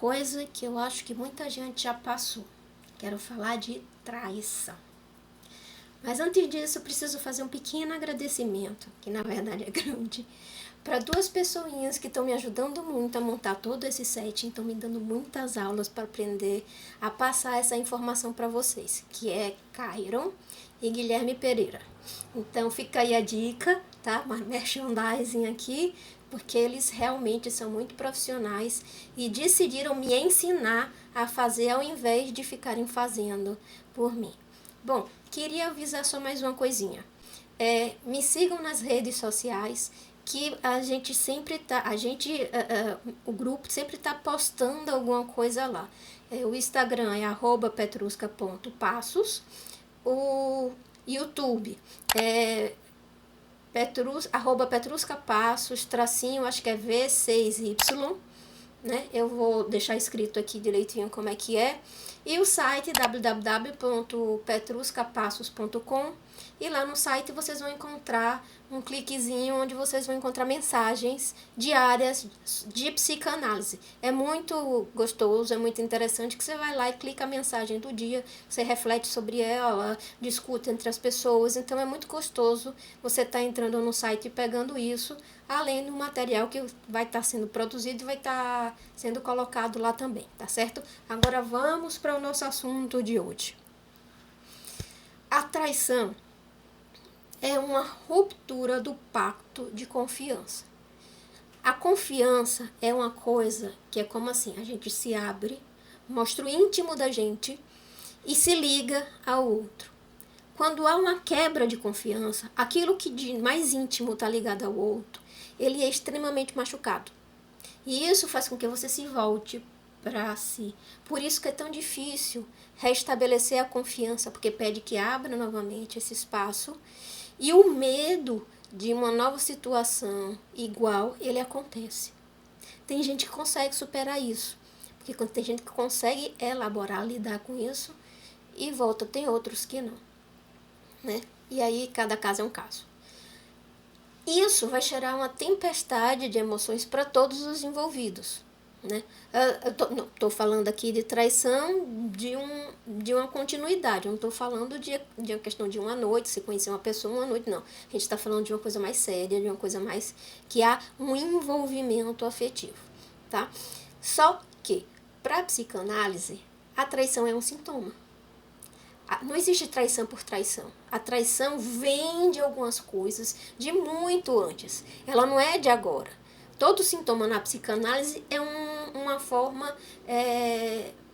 coisa que eu acho que muita gente já passou. Quero falar de traição. Mas antes disso, eu preciso fazer um pequeno agradecimento, que na verdade é grande, para duas pessoinhas que estão me ajudando muito a montar todo esse set, estão me dando muitas aulas para aprender a passar essa informação para vocês, que é Cairon e Guilherme Pereira. Então fica aí a dica, tá? Uma merchandising aqui, porque eles realmente são muito profissionais e decidiram me ensinar a fazer ao invés de ficarem fazendo por mim. Bom, queria avisar só mais uma coisinha. Me sigam nas redes sociais, que a gente sempre tá, o grupo sempre tá postando alguma coisa lá. O Instagram é @petrusca.passos, o YouTube é @petruscapassos, tracinho, acho que é V6Y, né? Eu vou deixar escrito aqui direitinho como é que é. E o site www.petruscapassos.com, e lá no site vocês vão encontrar um cliquezinho onde vocês vão encontrar mensagens diárias de psicanálise. É muito gostoso, é muito interessante, que você vai lá e clica a mensagem do dia, você reflete sobre ela, discute entre as pessoas. Então é muito gostoso você estar entrando no site e pegando isso, além do material que vai estar sendo produzido e vai estar sendo colocado lá também, tá certo? Agora vamos para o nosso assunto de hoje. A traição é uma ruptura do pacto de confiança. A confiança é uma coisa que é como assim, a gente se abre, mostra o íntimo da gente e se liga ao outro. Quando há uma quebra de confiança, aquilo que de mais íntimo está ligado ao outro, ele é extremamente machucado. E isso faz com que você se volte para si. Por isso que é tão difícil restabelecer a confiança, porque pede que abra novamente esse espaço. E o medo de uma nova situação igual, ele acontece. Tem gente que consegue superar isso, porque quando tem gente que consegue elaborar, lidar com isso e volta, tem outros que não, né? E aí cada caso é um caso. Isso vai gerar uma tempestade de emoções para todos os envolvidos, né? Eu tô falando aqui de traição de uma continuidade, eu não estou falando de uma questão de uma noite, se conhecer uma pessoa uma noite, não. A gente está falando de uma coisa mais séria, de uma coisa mais que há um envolvimento afetivo, tá? Só que, para a psicanálise, a traição é um sintoma. Não existe traição por traição. A traição vem de algumas coisas de muito antes. Ela não é de agora. Todo sintoma na psicanálise é uma forma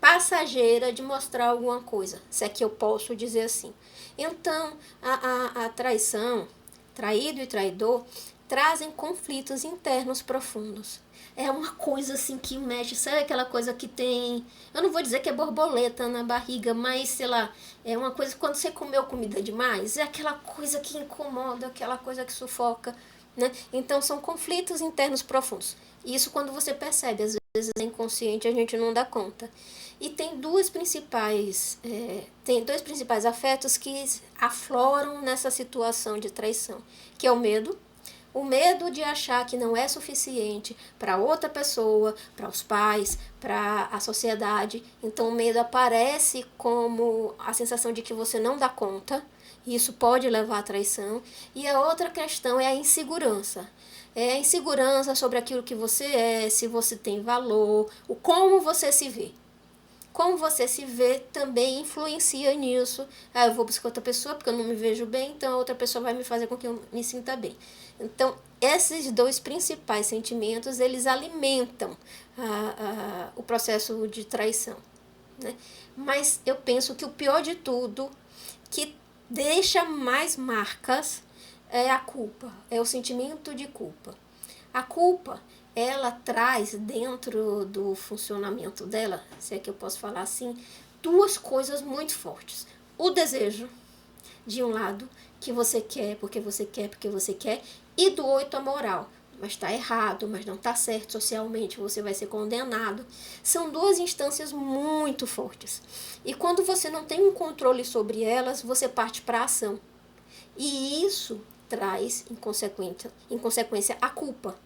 passageira de mostrar alguma coisa, se é que eu posso dizer assim. Então, a traição, traído e traidor, trazem conflitos internos profundos. É uma coisa assim que mexe, sabe aquela coisa que tem, eu não vou dizer que é borboleta na barriga, mas sei lá, é uma coisa quando você comeu comida demais, é aquela coisa que incomoda, aquela coisa que sufoca, né? Então são conflitos internos profundos. Isso quando você percebe, às vezes é inconsciente, a gente não dá conta. E tem dois principais afetos que afloram nessa situação de traição, que é o medo de achar que não é suficiente para outra pessoa, para os pais, para a sociedade. Então o medo aparece como a sensação de que você não dá conta. E isso pode levar à traição. E a outra questão é a insegurança. É a insegurança sobre aquilo que você é, se você tem valor, o como você se vê. Como você se vê também influencia nisso. Eu vou buscar outra pessoa porque eu não me vejo bem, então a outra pessoa vai me fazer com que eu me sinta bem. Então, esses dois principais sentimentos, eles alimentam o processo de traição, né? Mas eu penso que o pior de tudo, que deixa mais marcas, é a culpa, é o sentimento de culpa. A culpa, ela traz dentro do funcionamento dela, se é que eu posso falar assim, duas coisas muito fortes. O desejo, de um lado, que você quer, porque você quer, porque você quer, e do outro a moral. Mas está errado, mas não está certo socialmente, você vai ser condenado. São duas instâncias muito fortes. E quando você não tem um controle sobre elas, você parte para a ação. E isso traz, em consequência, a culpa.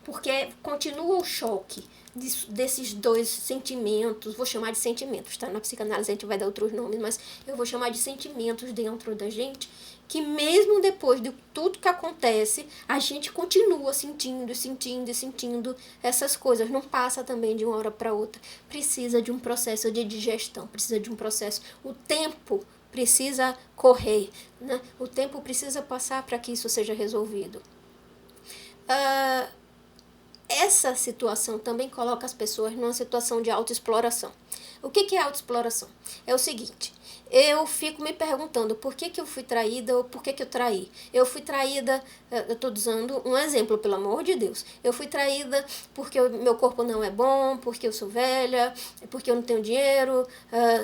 porque continua o choque desses dois sentimentos, vou chamar de sentimentos, tá? Na psicanálise a gente vai dar outros nomes, mas eu vou chamar de sentimentos dentro da gente, que mesmo depois de tudo que acontece, a gente continua sentindo, sentindo e sentindo essas coisas. Não passa também de uma hora para outra. Precisa de um processo de digestão, precisa de um processo. O tempo precisa correr, né? O tempo precisa passar para que isso seja resolvido. Essa situação também coloca as pessoas numa situação de autoexploração. O que é autoexploração? É o seguinte, eu fico me perguntando por que eu fui traída ou por que eu traí. Eu fui traída, eu estou dando um exemplo, pelo amor de Deus. Eu fui traída porque o meu corpo não é bom, porque eu sou velha, porque eu não tenho dinheiro,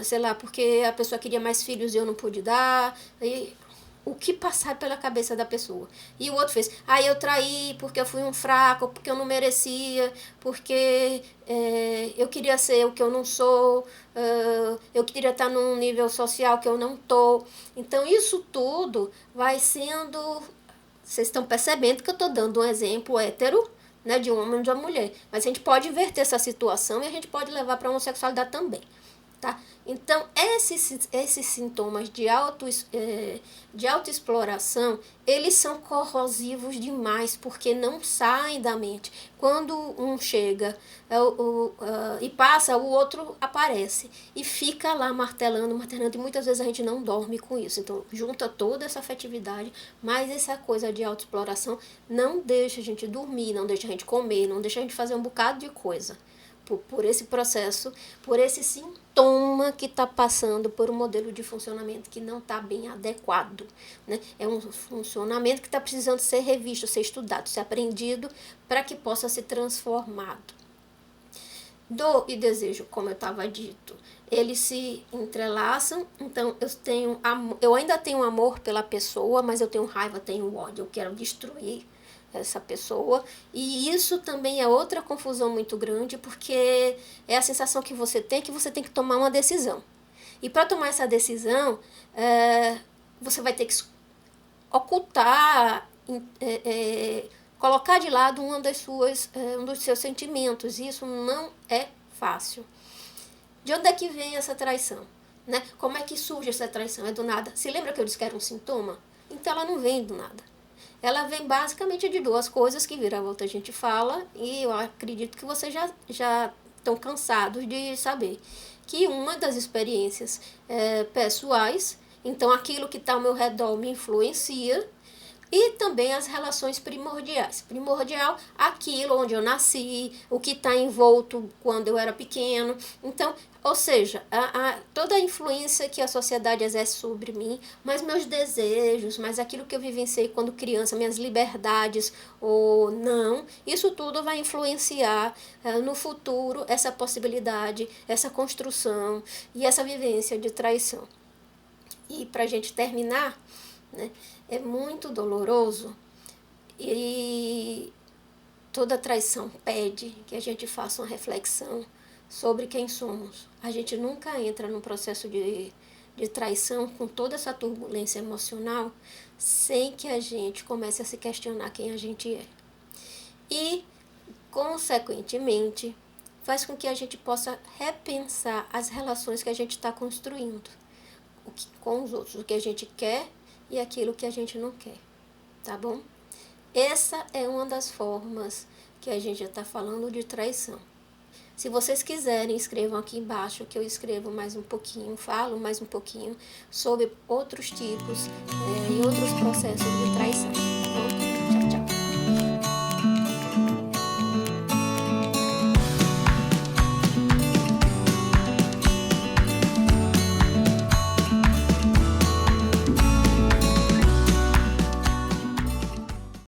sei lá, porque a pessoa queria mais filhos e eu não pude dar. E o que passar pela cabeça da pessoa. E o outro fez, eu traí porque eu fui um fraco, porque eu não merecia, porque eu queria ser o que eu não sou, eu queria estar num nível social que eu não estou. Então isso tudo vai sendo... Vocês estão percebendo que eu estou dando um exemplo hétero, né, de um homem e de uma mulher. Mas a gente pode inverter essa situação e a gente pode levar para a homossexualidade também. Tá? Então, esses sintomas de autoexploração, eles são corrosivos demais, porque não saem da mente. Quando um chega e passa, o outro aparece. E fica lá martelando, martelando, e muitas vezes a gente não dorme com isso. Então, junta toda essa afetividade, mas essa coisa de autoexploração não deixa a gente dormir, não deixa a gente comer, não deixa a gente fazer um bocado de coisa. Por esse processo, por esse sintoma que está passando por um modelo de funcionamento que não está bem adequado, né? É um funcionamento que está precisando ser revisto, ser estudado, ser aprendido para que possa ser transformado. Dor e desejo, como eu estava dito, eles se entrelaçam. Então eu ainda tenho amor pela pessoa, mas eu tenho raiva, tenho ódio, eu quero destruir essa pessoa. E isso também é outra confusão muito grande, porque é a sensação que você tem que tomar uma decisão. E para tomar essa decisão, você vai ter que ocultar, colocar de lado um dos seus sentimentos. E isso não é fácil. De onde é que vem essa traição? Né? Como é que surge essa traição? É do nada. Se lembra que eu disse que era um sintoma? Então ela não vem do nada. Ela vem basicamente de duas coisas que vira a volta a gente fala, e eu acredito que vocês já estão cansados de saber. Que uma das experiências pessoais, então aquilo que está ao meu redor me influencia, e também as relações primordiais. Primordial, aquilo onde eu nasci, o que está envolto quando eu era pequeno. Então, ou seja, toda a influência que a sociedade exerce sobre mim, mas meus desejos, mas aquilo que eu vivenciei quando criança, minhas liberdades ou não, isso tudo vai influenciar no futuro essa possibilidade, essa construção e essa vivência de traição. E para a gente terminar, né, é muito doloroso e toda traição pede que a gente faça uma reflexão sobre quem somos. A gente nunca entra num processo de traição com toda essa turbulência emocional sem que a gente comece a se questionar quem a gente é. E, consequentemente, faz com que a gente possa repensar as relações que a gente está construindo com os outros, o que a gente quer e aquilo que a gente não quer, tá bom? Essa é uma das formas que a gente já está falando de traição. Se vocês quiserem, escrevam aqui embaixo que eu escrevo mais um pouquinho, falo mais um pouquinho sobre outros tipos e outros processos de traição, tá bom?